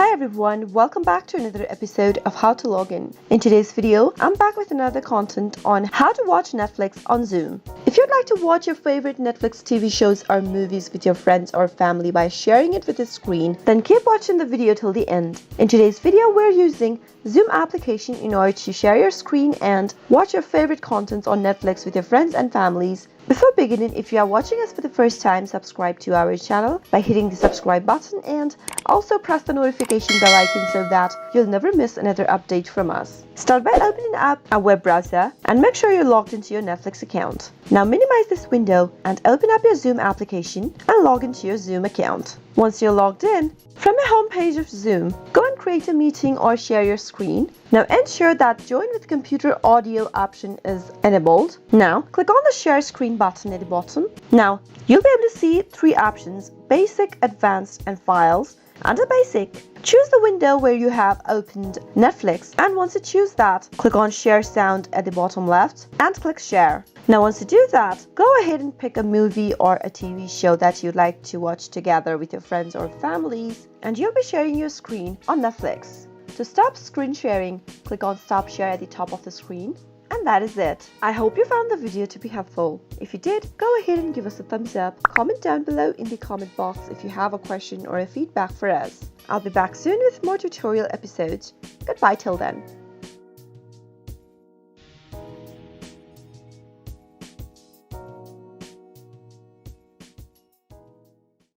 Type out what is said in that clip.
Hi everyone, welcome back to another episode of How to Log In. In today's video, I'm back with another content on how to watch Netflix on Zoom. If you'd like to watch your favorite Netflix TV shows or movies with your friends or family by sharing it with a screen, then keep watching the video till the end. In today's video, we're using Zoom application in order to share your screen and watch your favorite contents on Netflix with your friends and families. Before beginning, if you are watching us for the first time, subscribe to our channel by hitting the subscribe button and also press the notification bell icon so that you'll never miss another update from us. Start by opening up a web browser and make sure you're logged into your Netflix account. Now minimize this window and open up your Zoom application and log into your Zoom account. Once you're logged in, from the home page of Zoom, go and create a meeting or share your screen. Now ensure that Join with Computer Audio option is enabled. Now click on the Share Screen button at the bottom. Now you'll be able to see three options: Basic, Advanced, and Files. Under Basic, choose the window where you have opened Netflix, and once you choose that, click on Share Sound at the bottom left and click Share. Now once you do that, go ahead and pick a movie or a TV show that you'd like to watch together with your friends or families, and you'll be sharing your screen on Netflix. To stop screen sharing, click on Stop Share at the top of the screen. And that is it. I hope you found the video to be helpful. If you did, go ahead and give us a thumbs up. Comment down below in the comment box if you have a question or a feedback for us. I'll be back soon with more tutorial episodes. Goodbye till then.